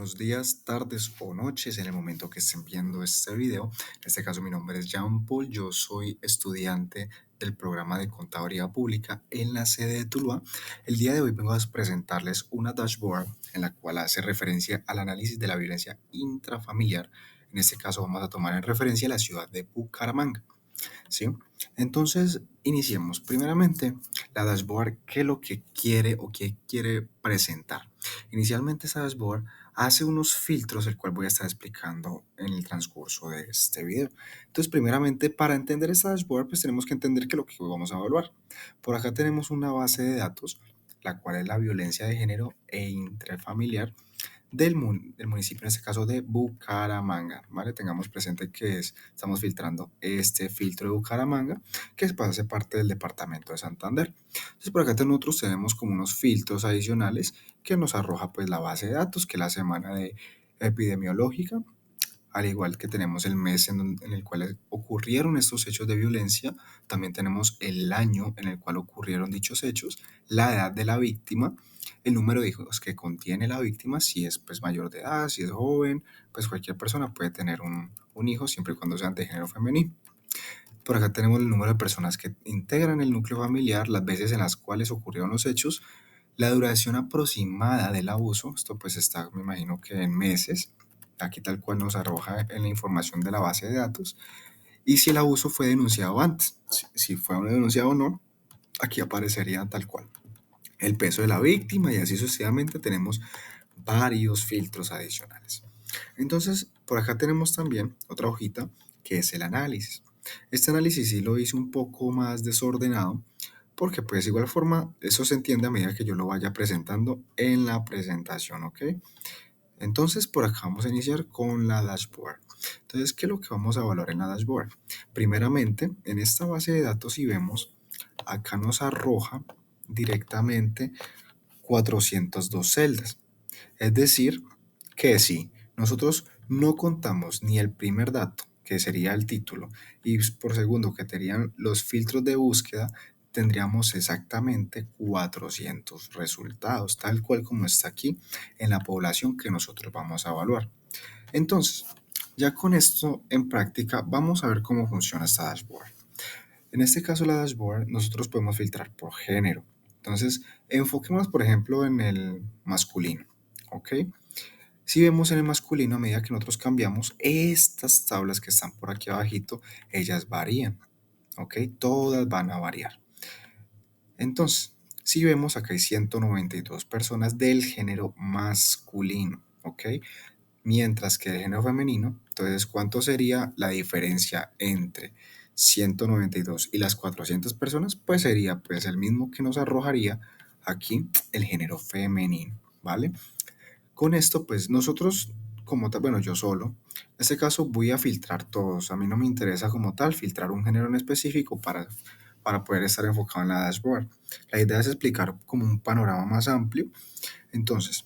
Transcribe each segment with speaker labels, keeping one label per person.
Speaker 1: buenos días, tardes o noches en el momento que estén viendo este video. En este caso, mi nombre es Jean Paul, yo soy estudiante del programa de Contaduría Pública en la sede de Tuluá. El día de hoy vengo a presentarles una dashboard en la cual hace referencia al análisis de la violencia intrafamiliar. En este caso, vamos a tomar en referencia la ciudad de Bucaramanga. ¿Sí? Entonces, iniciemos. Primeramente, la dashboard, ¿qué es lo que quiere o qué quiere presentar? Inicialmente, esa dashboard hace unos filtros, el cual voy a estar explicando en el transcurso de este video. Entonces, primeramente, para entender esta dashboard, pues tenemos que entender qué es lo que vamos a evaluar. Por acá tenemos una base de datos, la cual es la violencia de género e intrafamiliar del municipio, en este caso de Bucaramanga, ¿vale? Tengamos presente que estamos filtrando este filtro de Bucaramanga, que hace parte del departamento de Santander. Entonces, por acá nosotros tenemos como unos filtros adicionales que nos arroja pues la base de datos, que es la semana de epidemiológica, al igual que tenemos el mes en el cual ocurrieron estos hechos de violencia, también tenemos el año en el cual ocurrieron dichos hechos, la edad de la víctima, el número de hijos que contiene la víctima, si es pues mayor de edad, si es joven, pues cualquier persona puede tener un hijo siempre y cuando sean de género femenino. Por acá tenemos el número de personas que integran el núcleo familiar, las veces en las cuales ocurrieron los hechos, la duración aproximada del abuso, esto pues está, me imagino que en meses, aquí tal cual nos arroja en la información de la base de datos, y si el abuso fue denunciado antes, si fue denunciado o no, aquí aparecería tal cual. El peso de la víctima y así sucesivamente tenemos varios filtros adicionales. Entonces, por acá tenemos también otra hojita que es el análisis. Este análisis sí lo hice un poco más desordenado porque pues de igual forma eso se entiende a medida que yo lo vaya presentando en la presentación, ¿ok? Entonces por acá vamos a iniciar con la dashboard. Entonces, ¿qué es lo que vamos a evaluar en la dashboard? Primeramente, en esta base de datos si vemos, acá nos arroja directamente 402 celdas. Es decir, que si nosotros no contamos ni el primer dato, que sería el título, y por segundo que serían los filtros de búsqueda, tendríamos exactamente 400 resultados, tal cual como está aquí en la población que nosotros vamos a evaluar. Entonces, ya con esto en práctica, vamos a ver cómo funciona esta dashboard. En este caso, la dashboard, nosotros podemos filtrar por género. Entonces, enfoquémonos, por ejemplo, en el masculino, ¿ok? Si vemos en el masculino, a medida que nosotros cambiamos, estas tablas que están por aquí abajito, ellas varían, ¿ok? Todas van a variar. Entonces, si vemos, acá hay 192 personas del género masculino, ¿ok? Mientras que del género femenino, entonces, ¿cuánto sería la diferencia entre 192 y las 400 personas? Pues sería pues el mismo que nos arrojaría aquí el género femenino, ¿vale? Con esto, pues nosotros, como tal, bueno, yo solo, en este caso voy a filtrar todos. A mí no me interesa como tal filtrar un género en específico para poder estar enfocado en la dashboard. La idea es explicar como un panorama más amplio. Entonces,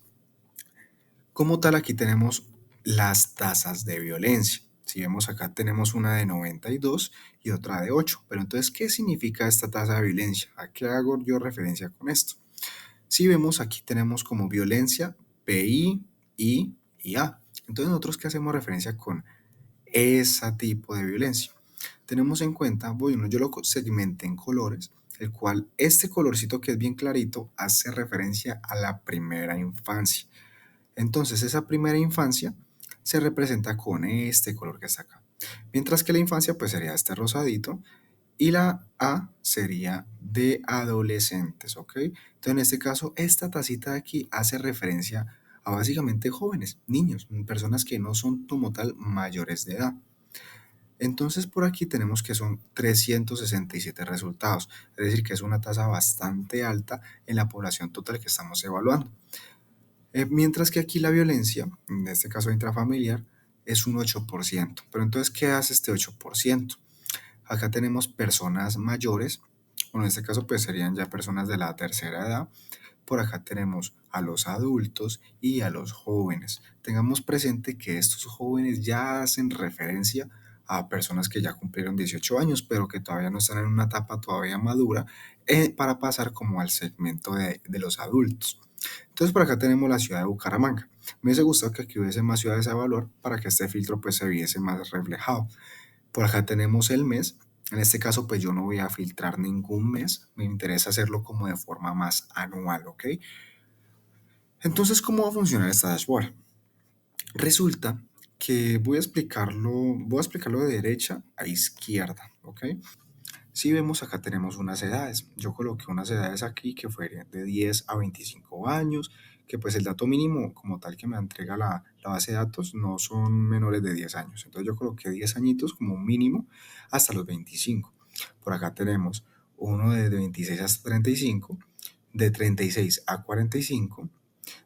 Speaker 1: como tal, aquí tenemos las tasas de violencia. Si vemos acá tenemos una de 92 y otra de 8. Pero entonces, ¿qué significa esta tasa de violencia? ¿A qué hago yo referencia con esto? Si vemos aquí tenemos como violencia PI, I y A. Entonces nosotros qué hacemos referencia con ese tipo de violencia. Tenemos en cuenta, bueno, yo lo segmenté en colores, el cual este colorcito que es bien clarito hace referencia a la primera infancia. Entonces esa primera infancia se representa con este color que está acá. Mientras que la infancia pues sería este rosadito y la A sería de adolescentes, ¿ok? Entonces, en este caso, esta tacita de aquí hace referencia a básicamente jóvenes, niños, personas que no son como tal mayores de edad. Entonces, por aquí tenemos que son 367 resultados, es decir, que es una tasa bastante alta en la población total que estamos evaluando. Mientras que aquí la violencia, en este caso intrafamiliar, es un 8%. Pero entonces, ¿qué hace este 8%? Acá tenemos personas mayores, bueno, en este caso pues serían ya personas de la tercera edad. Por acá tenemos a los adultos y a los jóvenes. Tengamos presente que estos jóvenes ya hacen referencia a personas que ya cumplieron 18 años, pero que todavía no están en una etapa todavía madura para pasar como al segmento de los adultos. Entonces por acá tenemos la ciudad de Bucaramanga. Me hubiese gustado que aquí hubiese más ciudades a evaluar para que este filtro pues se viese más reflejado. Por acá tenemos el mes. En este caso, pues yo no voy a filtrar ningún mes. Me interesa hacerlo como de forma más anual, ¿ok? Entonces, ¿cómo va a funcionar esta dashboard? Resulta que voy a explicarlo de derecha a izquierda, ¿ok? Si vemos acá tenemos unas edades. Yo coloqué unas edades aquí que fueran de 10 a 25 años, que pues el dato mínimo como tal que me entrega la base de datos no son menores de 10 años. Entonces yo coloqué 10 añitos como mínimo hasta los 25. Por acá tenemos uno de 26 hasta 35, de 36 a 45,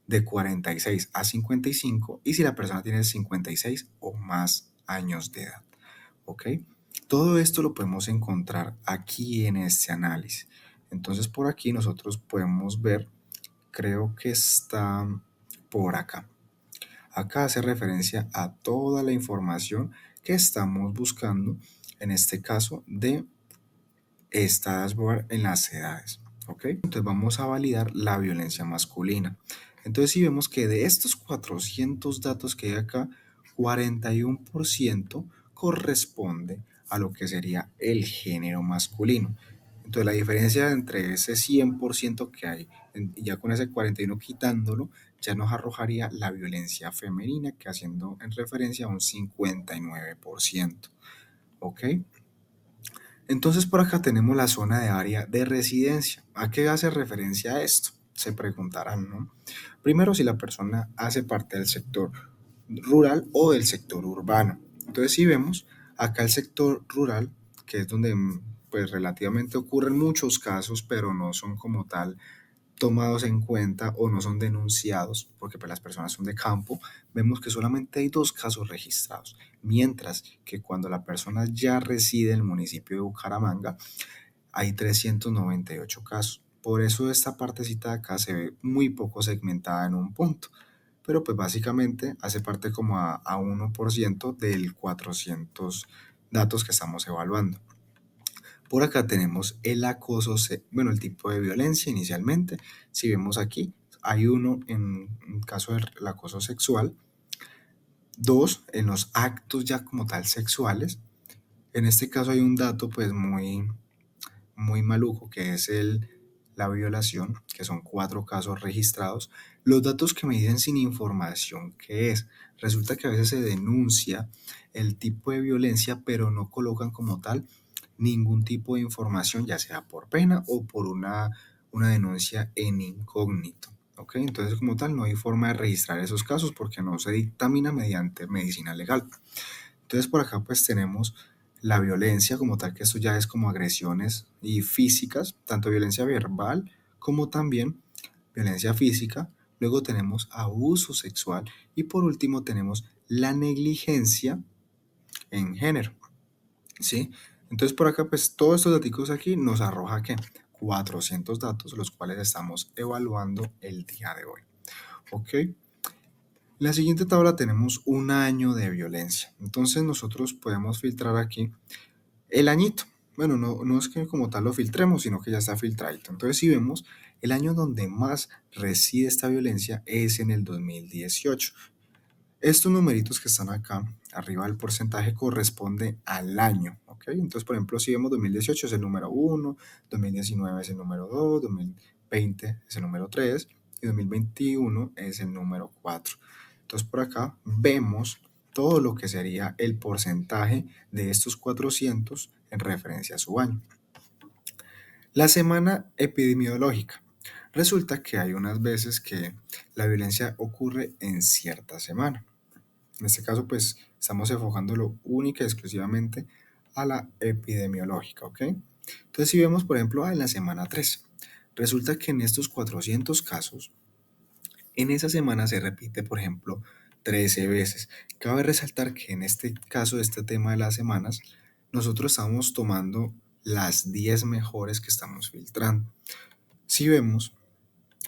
Speaker 1: de 46 a 55 y si la persona tiene 56 o más años de edad. ¿Ok? Todo esto lo podemos encontrar aquí en este análisis. Entonces por aquí nosotros podemos ver, creo que está por acá. Acá hace referencia a toda la información que estamos buscando, en este caso de esta dashboard en las edades. ¿Ok? Entonces vamos a validar la violencia masculina. Entonces si vemos que de estos 400 datos que hay acá, 41% corresponde a lo que sería el género masculino. Entonces la diferencia entre ese 100% que hay y ya con ese 41 quitándolo, ya nos arrojaría la violencia femenina, que haciendo en referencia a un 59%. ¿Ok? Entonces por acá tenemos la zona de área de residencia. ¿A qué hace referencia esto? Se preguntarán, ¿no? Primero, si la persona hace parte del sector rural o del sector urbano. Entonces, si vemos acá el sector rural, que es donde pues relativamente ocurren muchos casos, pero no son como tal tomados en cuenta o no son denunciados, porque pues, las personas son de campo, vemos que solamente hay 2 casos registrados, mientras que cuando la persona ya reside en el municipio de Bucaramanga, hay 398 casos. Por eso esta partecita de acá se ve muy poco segmentada en un punto, pero pues básicamente hace parte como a 1% del 400 datos que estamos evaluando. Por acá tenemos el acoso, bueno, el tipo de violencia inicialmente. Si vemos aquí, hay uno en caso del acoso sexual, dos en los actos ya como tal sexuales. En este caso hay un dato pues muy maluco que es la violación, que son 4 casos registrados. Los datos que me dicen sin información, ¿qué es? Resulta que a veces se denuncia el tipo de violencia, pero no colocan como tal ningún tipo de información, ya sea por pena o por una denuncia en incógnito. ¿Ok? Entonces, como tal, no hay forma de registrar esos casos porque no se dictamina mediante medicina legal. Entonces, por acá pues tenemos la violencia como tal, que esto ya es como agresiones y físicas, tanto violencia verbal como también violencia física. Luego tenemos abuso sexual y por último tenemos la negligencia en género. ¿Sí? Entonces por acá, pues todos estos datos aquí nos arroja que 400 datos, los cuales estamos evaluando el día de hoy. ¿Ok? En la siguiente tabla tenemos un año de violencia. Entonces nosotros podemos filtrar aquí el añito. Bueno, no es que como tal lo filtremos, sino que ya está filtradito. Entonces si vemos, el año donde más reside esta violencia es en el 2018. Estos numeritos que están acá, arriba del porcentaje, corresponde al año, ¿ok? Entonces, por ejemplo, si vemos 2018 es el número 1, 2019 es el número 2, 2020 es el número 3 y 2021 es el número 4. Entonces, por acá vemos todo lo que sería el porcentaje de estos 400 en referencia a su año. La semana epidemiológica. Resulta que hay unas veces que la violencia ocurre en cierta semana. En este caso, pues estamos enfocándolo única y exclusivamente a la epidemiológica, ¿ok? Entonces, si vemos, por ejemplo, en la semana 3, resulta que en estos 400 casos, en esa semana se repite, por ejemplo, 13 veces. Cabe resaltar que en este caso, de este tema de las semanas, nosotros estamos tomando las 10 mejores que estamos filtrando. Si vemos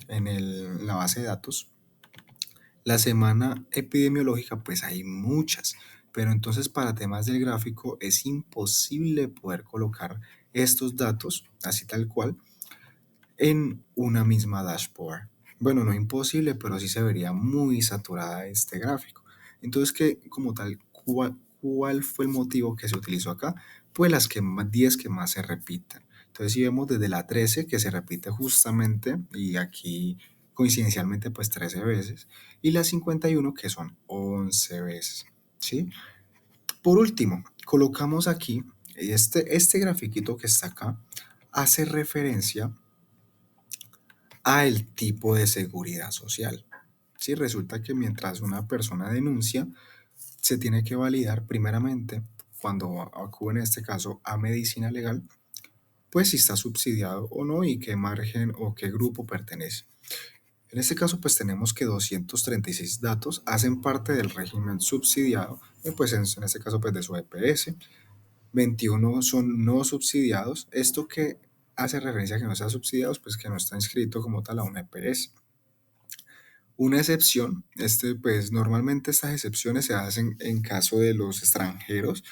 Speaker 1: en la base de datos, la semana epidemiológica, pues hay muchas, pero entonces para temas del gráfico es imposible poder colocar estos datos, así tal cual, en una misma dashboard. Bueno, no imposible, pero sí se vería muy saturada este gráfico. Entonces, ¿qué, como tal, cuál fue el motivo que se utilizó acá? Pues las 10 que más se repiten. Entonces, si vemos desde la 13 que se repite justamente, y aquí coincidencialmente, pues 13 veces, y la 51 que son 11 veces, ¿sí? Por último, colocamos aquí, este grafiquito que está acá, hace referencia a el tipo de seguridad social. Sí, resulta que mientras una persona denuncia, se tiene que validar primeramente, cuando acude en este caso a medicina legal, pues si está subsidiado o no y qué margen o qué grupo pertenece. En este caso, pues tenemos que 236 datos hacen parte del régimen subsidiado, pues en este caso, pues de su EPS, 21 son no subsidiados. Esto que hace referencia a que no están subsidiados, pues que no está inscrito como tal a una EPS. Una excepción, pues normalmente estas excepciones se hacen en caso de los extranjeros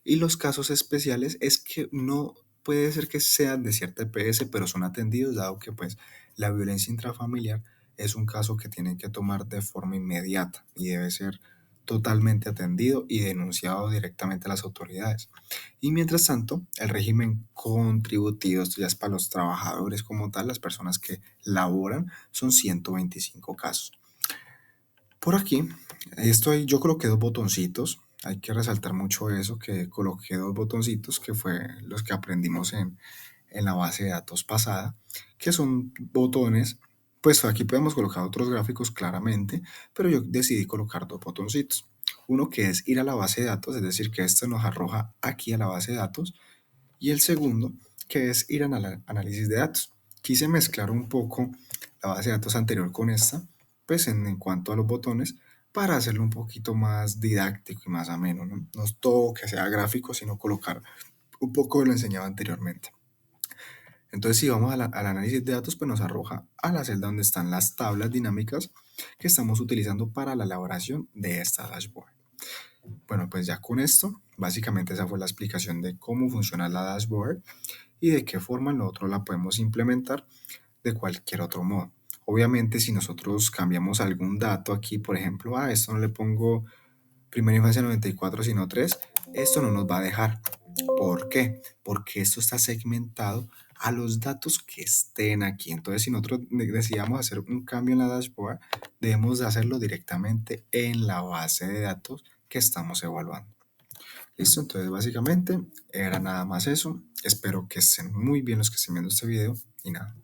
Speaker 1: y los casos especiales es que no puede ser que sean de cierta EPS, pero son atendidos dado que pues la violencia intrafamiliar es un caso que tienen que tomar de forma inmediata y debe ser totalmente atendido y denunciado directamente a las autoridades. Y mientras tanto, el régimen contributivo, esto ya es para los trabajadores como tal, las personas que laboran, son 125 casos. Por aquí, yo coloqué dos botoncitos. Hay que resaltar mucho eso, que coloqué dos botoncitos, que fue los que aprendimos en la base de datos pasada, que son botones. Pues aquí podemos colocar otros gráficos claramente, pero yo decidí colocar dos botoncitos. Uno que es ir a la base de datos, es decir, que esto nos arroja aquí a la base de datos, y el segundo, que es ir a análisis de datos. Quise mezclar un poco la base de datos anterior con esta, pues en cuanto a los botones, para hacerlo un poquito más didáctico y más ameno. No es todo que sea gráfico, sino colocar un poco de lo enseñado anteriormente. Entonces, si vamos al análisis de datos, pues nos arroja a la celda donde están las tablas dinámicas que estamos utilizando para la elaboración de esta dashboard. Bueno, pues ya con esto, básicamente esa fue la explicación de cómo funciona la dashboard y de qué forma nosotros la podemos implementar de cualquier otro modo. Obviamente, si nosotros cambiamos algún dato aquí, por ejemplo, a esto no le pongo primera infancia 94, sino 3, esto no nos va a dejar. ¿Por qué? Porque esto está segmentado a los datos que estén aquí. Entonces, si nosotros decidamos hacer un cambio en la dashboard, debemos de hacerlo directamente en la base de datos que estamos evaluando. Listo, entonces básicamente era nada más eso. Espero que estén muy bien los que estén viendo este video y nada,